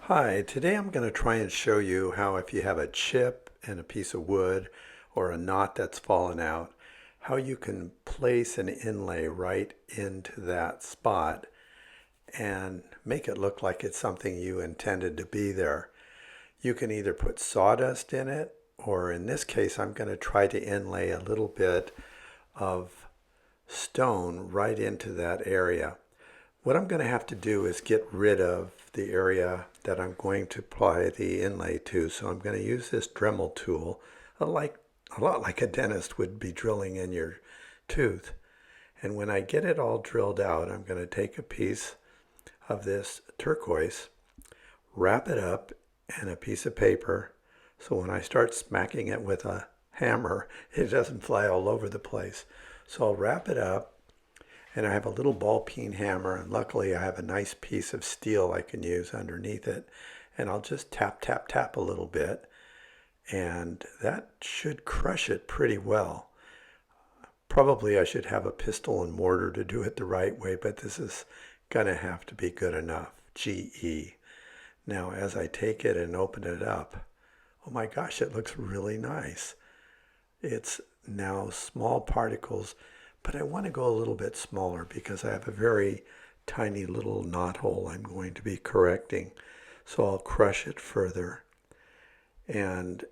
Hi, today I'm going to try and show you how if you have a chip in a piece of wood or a knot that's fallen out, how you can place an inlay right into that spot and make it look like it's something you intended to be there. You can either put sawdust in it, or in this case, I'm going to try to inlay a little bit of stone right into that area. What I'm going to have to do is get rid of the area that I'm going to apply the inlay to. So I'm going to use this Dremel tool, like a lot like a dentist would be drilling in your tooth. And when I get it all drilled out, I'm going to take a piece of this turquoise, wrap it up in a piece of paper, so when I start smacking it with a hammer, it doesn't fly all over the place. So I'll wrap it up, and I have a little ball peen hammer, and luckily I have a nice piece of steel I can use underneath it. And I'll just tap, tap, tap a little bit, and that should crush it pretty well. Probably I should have a pestle and mortar to do it the right way, but this is gonna have to be good enough. GE. Now as I take it and open it up, oh my gosh, it looks really nice. It's now small particles, but I want to go a little bit smaller because I have a very tiny little knot hole I'm going to be correcting. So I'll crush it further, and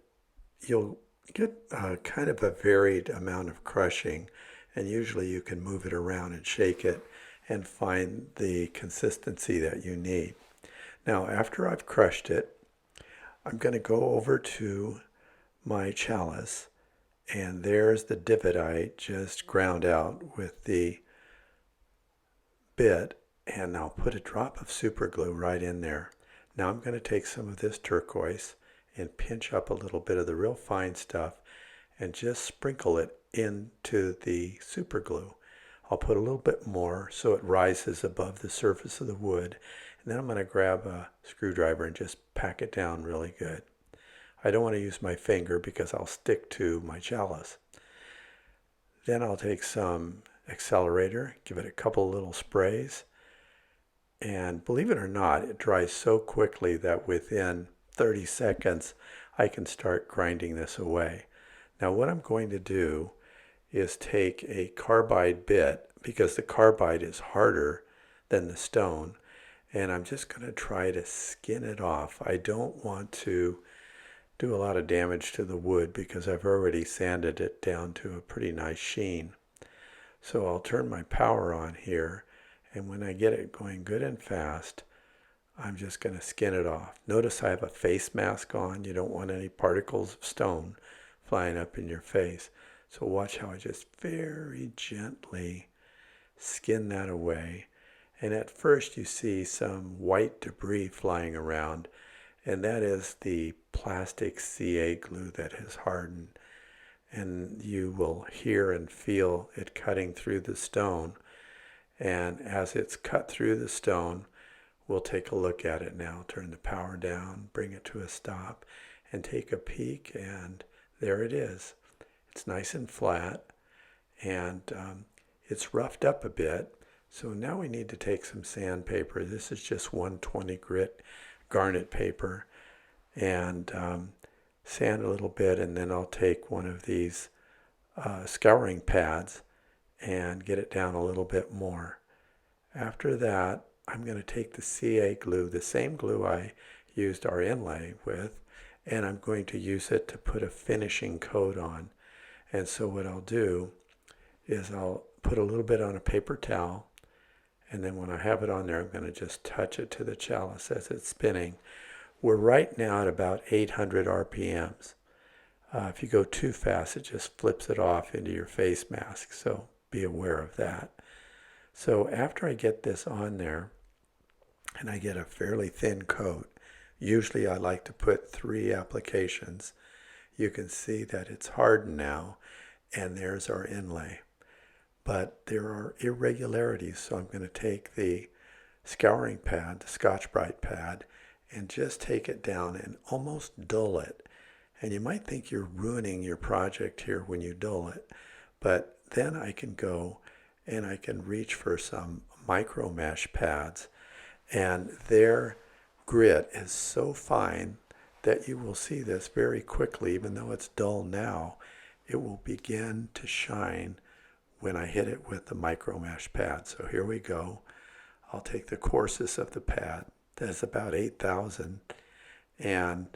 you'll get kind of a varied amount of crushing, and usually you can move it around and shake it and find the consistency that you need. Now after I've crushed it, I'm going to go over to my chalice, and there's the divot I just ground out with the bit, and I'll put a drop of super glue right in there. Now I'm going to take some of this turquoise and pinch up a little bit of the real fine stuff and just sprinkle it into the super glue. I'll put a little bit more so it rises above the surface of the wood, and then I'm going to grab a screwdriver and just pack it down really good. I don't want to use my finger because I'll stick to my chalice. Then I'll take some accelerator, give it a couple little sprays, and believe it or not, it dries so quickly that within 30 seconds I can start grinding this away. Now what I'm going to do is take a carbide bit, because the carbide is harder than the stone, and I'm just going to try to skin it off. I don't want to do a lot of damage to the wood because I've already sanded it down to a pretty nice sheen. So I'll turn my power on here, and when I get it going good and fast, I'm just going to skin it off. Notice I have a face mask on. You don't want any particles of stone flying up in your face. So watch how I just very gently skin that away. And at first you see some white debris flying around, and that is the plastic CA glue that has hardened. And you will hear and feel it cutting through the stone. And as it's cut through the stone, we'll take a look at it now. Turn the power down, bring it to a stop, and take a peek, and there it is. It's nice and flat, and it's roughed up a bit. So now we need to take some sandpaper. This is just 120 grit garnet paper, and sand a little bit, and then I'll take one of these scouring pads and get it down a little bit more. After that, I'm going to take the CA glue, the same glue I used our inlay with, and I'm going to use it to put a finishing coat on. And so what I'll do is I'll put a little bit on a paper towel, and then when I have it on there, I'm going to just touch it to the chalice as it's spinning. We're right now at about 800 RPMs. If you go too fast, it just flips it off into your face mask, so be aware of that. So after I get this on there, and I get a fairly thin coat, usually I like to put 3 applications. You can see that it's hardened now, and there's our inlay. But there are irregularities, so I'm going to take the scouring pad, the Scotch-Brite pad, and just take it down and almost dull it. And you might think you're ruining your project here when you dull it, but then I can go and I can reach for some micro mesh pads, and they're grit is so fine that you will see this very quickly. Even though it's dull now, it will begin to shine when I hit it with the micro mesh pad. So here we go. I'll take the coarsest of the pad, that's about 8,000, and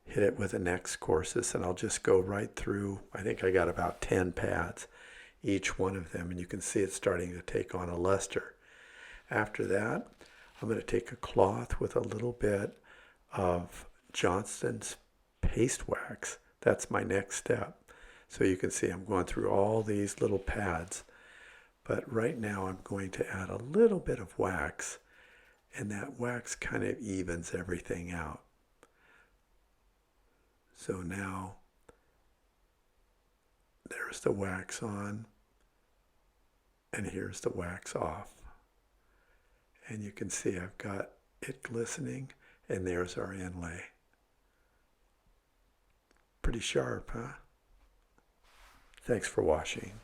hit it with the next coarsest, and I'll just go right through. I think I got about 10 pads, each one of them, and you can see it's starting to take on a luster. After that, I'm going to take a cloth with a little bit of Johnston's paste wax. That's my next step. So you can see I'm going through all these little pads, but right now I'm going to add a little bit of wax, and that wax kind of evens everything out. So now there's the wax on, and here's the wax off. And you can see I've got it glistening, and there's our inlay. Pretty sharp, huh? Thanks for watching.